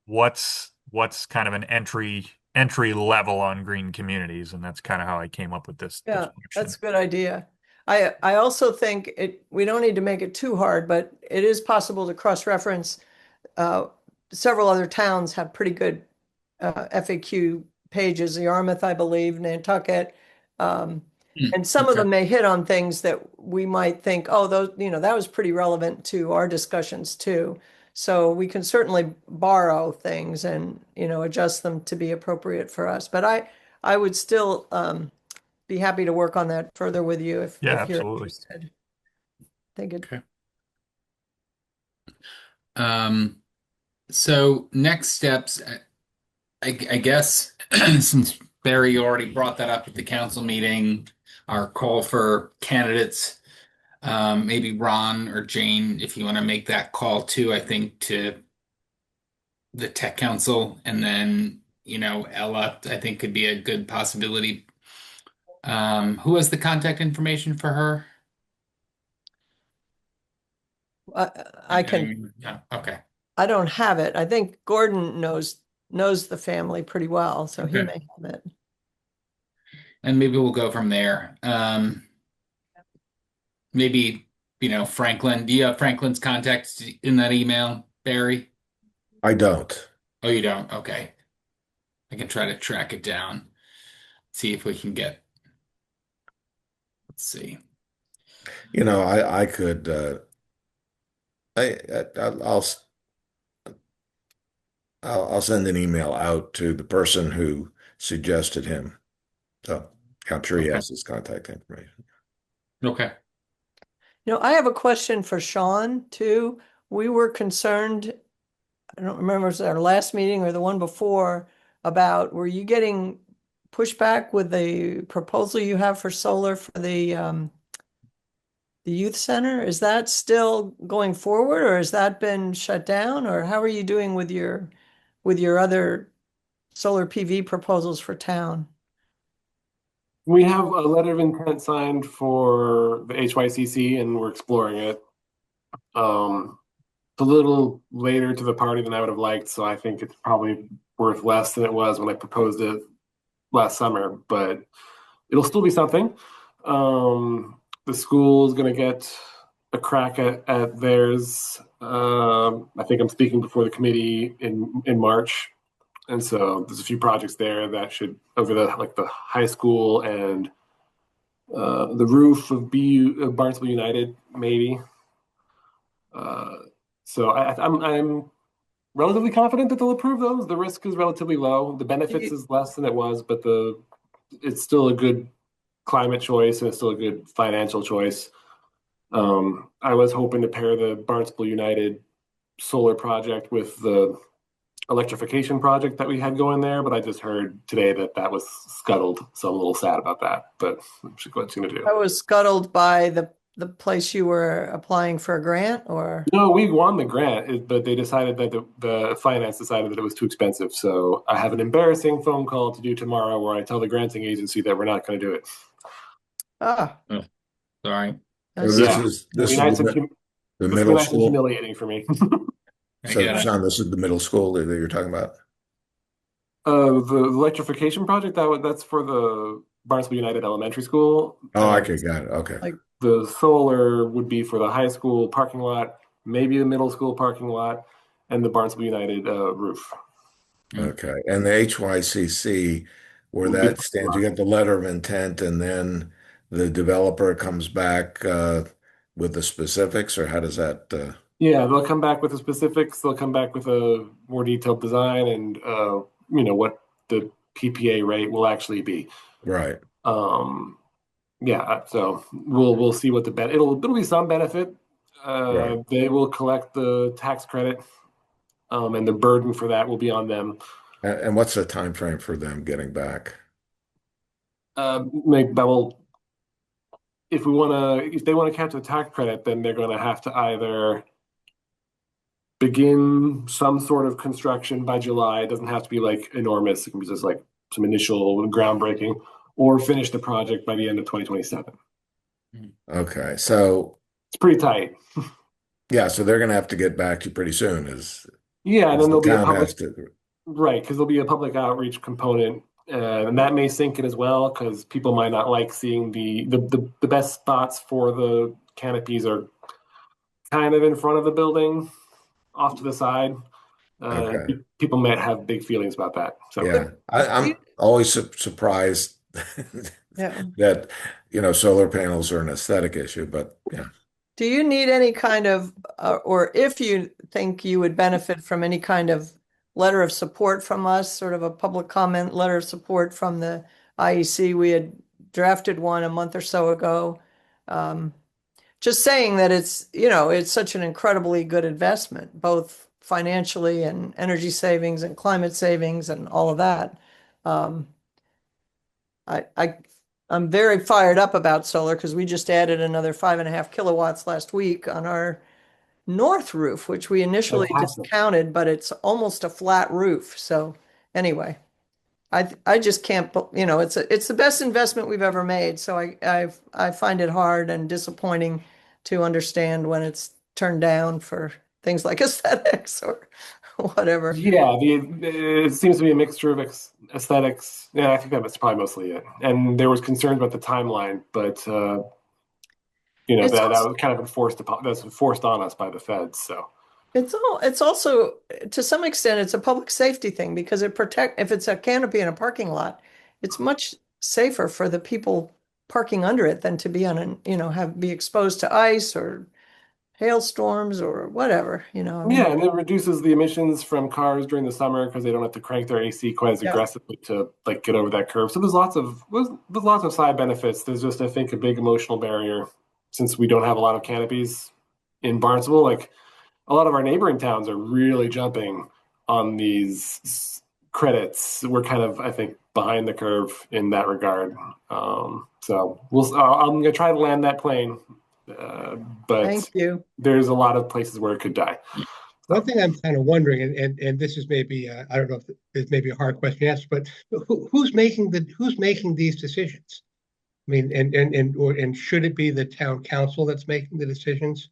what's kind of an entry level on green communities, and that's kind of how I came up with this Yeah, definition. that's a good idea. I also think we don't need to make it too hard, but it is possible to cross-reference. Several other towns have pretty good FAQ pages, Yarmouth, I believe, Nantucket. And some of okay. them may hit on things that we might think, oh, those, that was pretty relevant to our discussions too. So we can certainly borrow things and, adjust them to be appropriate for us. But I would still be happy to work on that further with you if Yeah, you're absolutely. interested. I think it. Okay. So next steps, I guess, since Barry already brought that up at the council meeting, our call for candidates, maybe Ron or Jane, if you want to make that call too, I think to the tech council, and then, Ella, I think could be a good possibility. Who has the contact information for her? I can. Yeah, okay. I don't have it. I think Gordon knows the family pretty well, so he Okay. may have it. And maybe we'll go from there. Maybe, Franklin. Do you have Franklin's contacts in that email, Barry? I don't. Oh, you don't? Okay. I can try to track it down, see if we can get, let's see. I could. I'll send an email out to the person who suggested him. So I'm sure he Okay. has his contact information. Okay. I have a question for Sean too. We were concerned, I don't remember if it was our last meeting or the one before, about were you getting pushback with the proposal you have for solar for the youth center? Is that still going forward or has that been shut down? Or how are you doing with your other solar PV proposals for town? We have a letter of intent signed for the HYCC and we're exploring it. It's a little later to the party than I would have liked, so I think it's probably worth less than it was when I proposed it last summer, but it'll still be something. The school is going to get a crack at theirs. I think I'm speaking before the committee in March. And so there's a few projects there that should over the high school and the roof of Barnstable United maybe. So I'm relatively confident that they'll approve those. The risk is relatively low. The benefits is less than it was, but it's still a good climate choice and it's still a good financial choice. I was hoping to pair the Barnstable United solar project with the electrification project that we had going there, but I just heard today that was scuttled, so I'm a little sad about that. But I'm sure what it's going to do. That was scuttled by the place you were applying for a grant, or? No, we won the grant, but they decided that the finance decided that it was too expensive. So I have an embarrassing phone call to do tomorrow where I tell the granting agency that we're not going to do it. Ah, Oh, sorry. So that's- Yeah. this It'll is be nice the it'll be middle nice and school. humiliating for me. I So get it. Sean, this is the middle school that you're talking about. The electrification project that's for the Barnstable United Elementary School. Oh, okay, got it. Okay. Like- The solar would be for the high school parking lot, maybe the middle school parking lot, and the Barnstable United roof. Okay. And the HYCC, where Would be that stands, you get the letter of intent and then the developer comes back with the specifics, or how does that Yeah, they'll come back with the specifics. They'll come back with a more detailed design and what the PPA rate will actually be. Right. Um, yeah, so we'll see what the it'll be some benefit. Right. They will collect the tax credit, and the burden for that will be on them. And what's the time frame for them getting back? Make that will if they want to capture the tax credit, then they're going to have to either begin some sort of construction by July. It doesn't have to be like enormous. It can be just like some initial groundbreaking, or finish the project by the end of 2027. Okay. So It's pretty tight. yeah, so they're gonna have to get back to you pretty soon Yeah, and as then the there'll be a town public has to. right because there'll be a public outreach component, and that may sink in as well because people might not like seeing the best spots for the canopies are kind of in front of the building, off to the side. Okay. People might have big feelings about that. So But Yeah. I'm always surprised yeah. that, solar panels are an aesthetic issue, but yeah. Do you need any kind of, or if you think you would benefit from any kind of letter of support from us, sort of a public comment letter of support from the IEC? We had drafted one a month or so ago. Um, just saying that it's such an incredibly good investment, both financially and energy savings and climate savings and all of that. Um, I, I, I'm very fired up about solar because we just added another 5.5 kilowatts last week on our north roof, which we initially fantastic. discounted, but it's almost a flat roof. So anyway, I just can't, it's the best investment we've ever made. So I find it hard and disappointing to understand when it's turned down for things like aesthetics or whatever. Yeah, it seems to be a mixture of aesthetics. Yeah, I think that's probably mostly it. And there was concerns about the timeline, but It's that also was kind of that's forced on us by the feds. So it's also to some extent it's a public safety thing because if it's a canopy in a parking lot, it's much safer for the people parking under it than to be on an, be exposed to ice or hailstorms or whatever, I mean, yeah, and it reduces the emissions from cars during the summer because they don't have to crank their AC quite as yeah. aggressively to like get over that curve. So there's lots of side benefits. There's just I think a big emotional barrier since we don't have a lot of canopies in Barnstable. Like a lot of our neighboring towns are really jumping on these credits. We're kind of, I think, behind the curve in that regard. So I'm going to try to land that plane, uh, Thank but you. there's a lot of places where it could die. One thing I'm kind of wondering, and this is maybe I don't know if it's maybe a hard question to answer, but who's making these decisions? I mean, and should it be the town council that's making the decisions?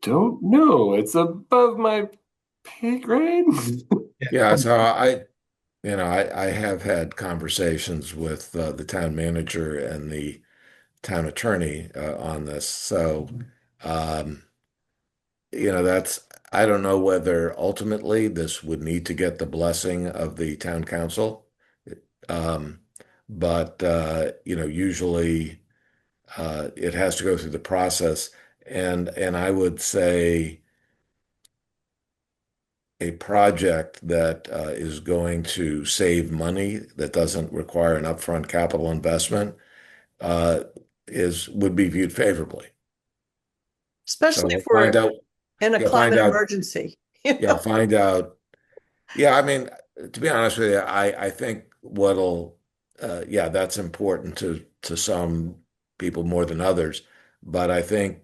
Don't know. It's above my pay grade. Yeah, so I have had conversations with the town manager and the town attorney on this. So, um, I don't know whether ultimately this would need to get the blessing of the town council. Um, but usually it has to go through the process. And I would say a project that is going to save money that doesn't require an upfront capital investment uh, is would be viewed favorably. So Especially we'll if we're find out. in a Yeah, find climate out. emergency. Yeah, find out. Yeah, I mean, to be honest with you, I think yeah, that's important to some people more than others. But I think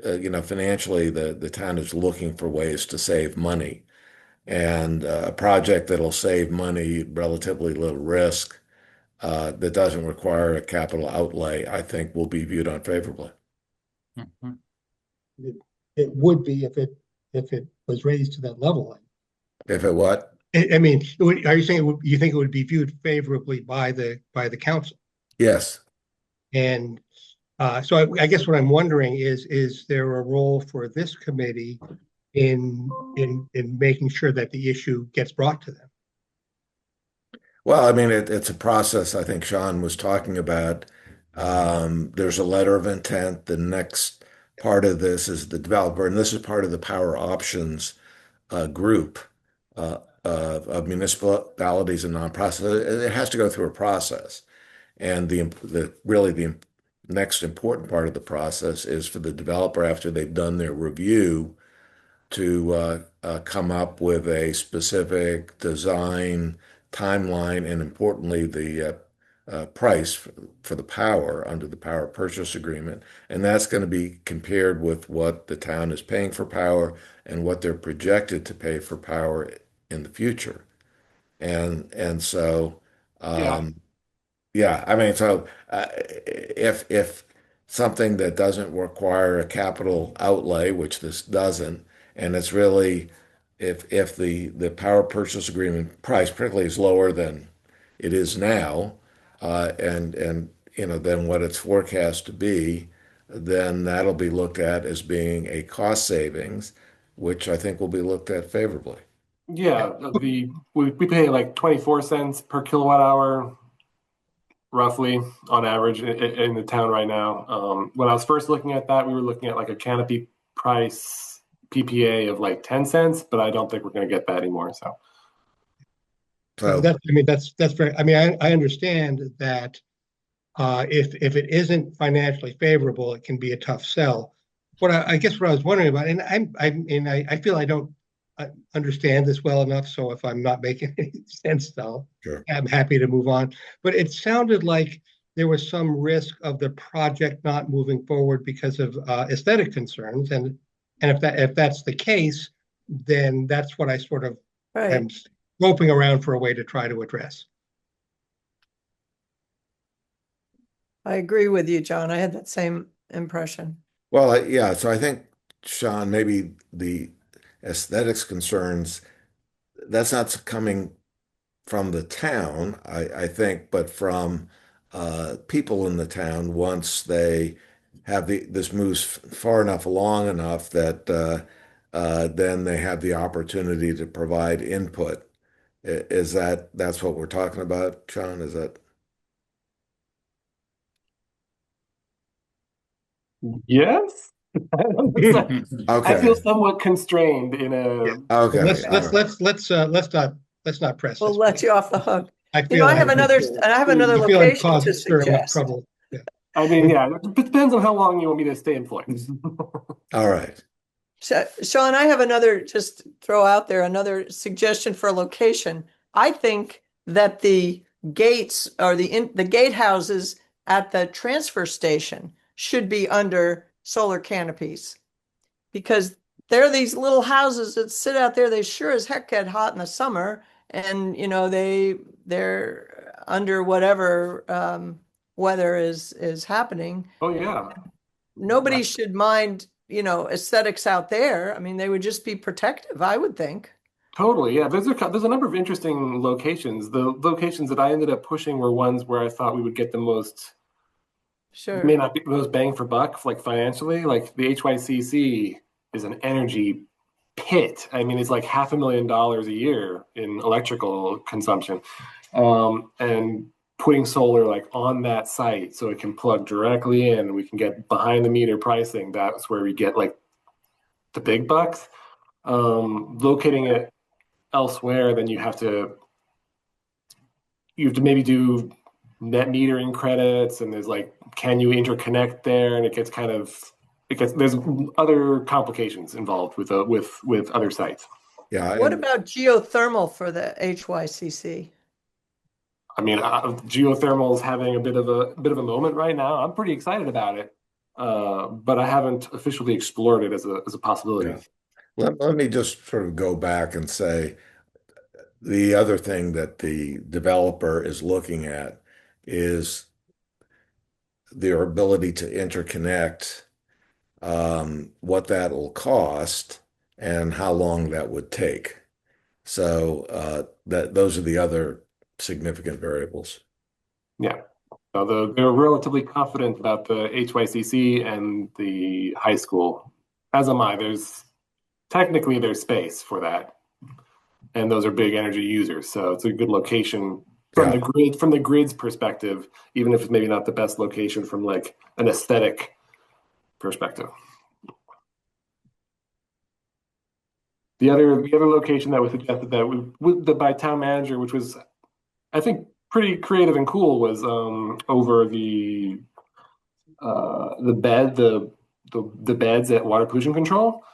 financially, the town is looking for ways to save money, and a project that'll save money, relatively little risk, that doesn't require a capital outlay, I think will be viewed unfavorably. Mhm. It would be if it was raised to that level. If it what? I mean, are you saying you think it would be viewed favorably by the council? Yes. And so I guess what I'm wondering is there a role for this committee in making sure that the issue gets brought to them? Well, I mean, it's a process I think Sean was talking about. There's a letter of intent. The next part of this is the developer, and this is part of the power options group of municipalities and nonprofits. It has to go through a process. And the next important part of the process is for the developer, after they've done their review, to come up with a specific design timeline and importantly the price for the power under the power purchase agreement. And that's going to be compared with what the town is paying for power and what they're projected to pay for power in the future. And so Yeah. yeah, I mean, so if something that doesn't require a capital outlay, which this doesn't, and it's really if the power purchase agreement price particularly is lower than it is now, and then what it's forecast to be, then that'll be looked at as being a cost savings, which I think will be looked at favorably. Yeah, we pay like 24 cents per kilowatt hour roughly on average in the town right now. When I was first looking at that, we were looking at like a canopy price PPA of like 10 cents, but I don't think we're going to get that anymore. So So That's very. I mean, I understand that if it isn't financially favorable, it can be a tough sell. I guess what I was wondering about, and I feel I don't understand this well enough. So if I'm not making any sense, sure. I'm happy to move on. But it sounded like there was some risk of the project not moving forward because of aesthetic concerns, and if that's the case, then that's what I sort of am Right. groping around for a way to try to address. I agree with you, John. I had that same impression. Well, yeah, so I think, Sean, maybe the aesthetics concerns, that's not coming from the town, I think, but from people in the town once they have this moves far enough along enough that then they have the opportunity to provide input. That's what we're talking about, Sean? Is that? yes, I feel Okay. somewhat constrained in Yeah. a. Well, Okay. All right. let's not press We'll this. let you off the hook. I You know, feel I have I have another I feel I'm location causing to stir enough suggest. trouble. Yeah. I mean, yeah, it depends on how long you want me to stay employed. All right. Sean, I have another, just throw out there another suggestion for a location. I think that the gates or the gatehouses at the transfer station should be under solar canopies because there are these little houses that sit out there. They sure as heck get hot in the summer, and they're under whatever weather is happening. Oh yeah, Nobody should mind, aesthetics out there. I mean, they would just be protective, I would think. totally. Yeah, there's a number of interesting locations. The locations that I ended up pushing were ones where I thought we would get the most, may Sure. not be the most bang for buck, like financially. Like the HYCC is an energy pit. I mean, it's like $500,000 a year in electrical consumption. And putting solar like on that site so it can plug directly in, we can get behind the meter pricing. That's where we get like the big bucks. Locating it elsewhere, then you have to maybe do net metering credits, and there's like, can you interconnect there? And there's other complications involved with other sites. Yeah. What about geothermal for the HYCC? I mean, geothermal is having a bit of a moment right now. I'm pretty excited about it, but I haven't officially explored it as a possibility. Yeah. Let me just sort of go back and say the other thing that the developer is looking at is their ability to interconnect, what that will cost, and how long that would take. So that those are the other significant variables. Yeah. So they're relatively confident about the HYCC and the high school. As am I. There's space for that, and those are big energy users. So it's a good location from Yeah. the grid's perspective, even if it's maybe not the best location from like an aesthetic perspective. The other location that was suggested that by town manager, which was I think pretty creative and cool, was over the bed the beds at water pollution control.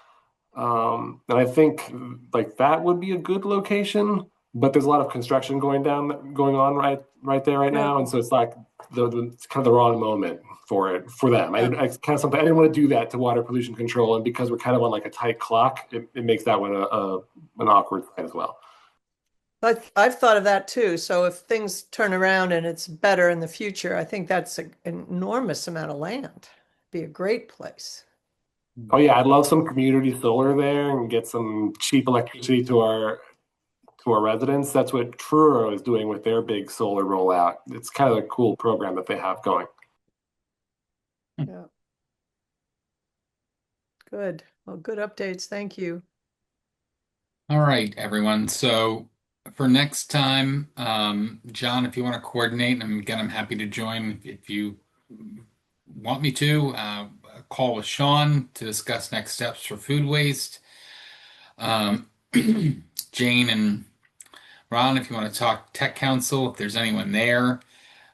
And I think like that would be a good location, but there's a lot of construction going on right there right now, and so it's like it's kind of the wrong moment for them. I didn't want to do that to water pollution control, and because we're kind of on like a tight clock, it makes that one an awkward site as well. I've thought of that too. So if things turn around and it's better in the future, I think that's an enormous amount of land. Be a great place. Oh yeah, I'd love some community solar there and get some cheap electricity to our residents. That's what Truro is doing with their big solar rollout. It's kind of a cool program that they have going. Yeah. Good. Well, good updates. Thank you. All right, everyone. So for next time, John, if you want to coordinate, and again, I'm happy to join if you want me to. A call with Sean to discuss next steps for food waste. Jane and Ron, if you want to talk tech council, if there's anyone there,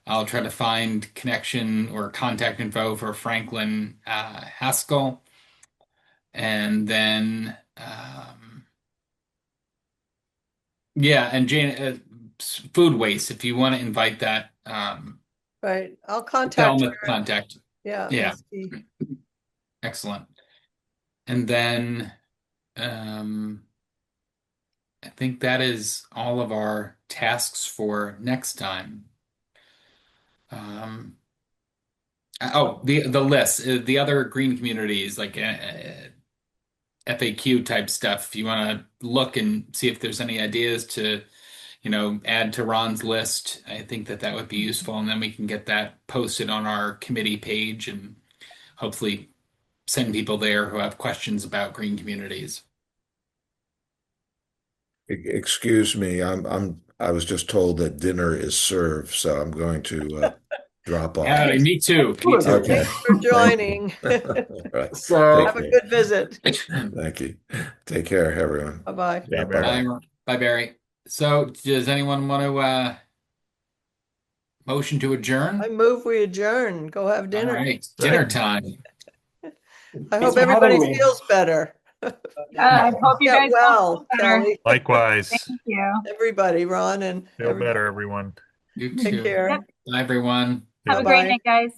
I'll try to find connection or contact info for Franklin Haskell. And then, yeah, and Jane, food waste, if you want to invite that, Right. I'll tell contact them her. to contact. Yeah. Yeah, See. excellent. And then, I think that is all of our tasks for next time. The list, the other green communities like FAQ type stuff. If you want to look and see if there's any ideas to, add to Ron's list, I think that would be useful, and then we can get that posted on our committee page and hopefully send people there who have questions about green communities. Excuse me, I was just told that dinner is served, so I'm going to drop off. Yeah, me too. Me too. Okay. Thanks for joining. All right. So Have a good visit. Thank you. Take care, everyone. Bye-bye. Yeah, Barry. Bye, Barry. So, does anyone want to motion to adjourn? I move we adjourn. Go have All dinner. right, dinner time. I Thanks hope for having everybody me. feels better. I hope you Get guys well, feel better. Kelly. Likewise. Thank you. Everybody, Ron and Feel everybody. better, everyone. You Take too. care. Yep. Bye, everyone. Have a Bye-bye. great night, guys.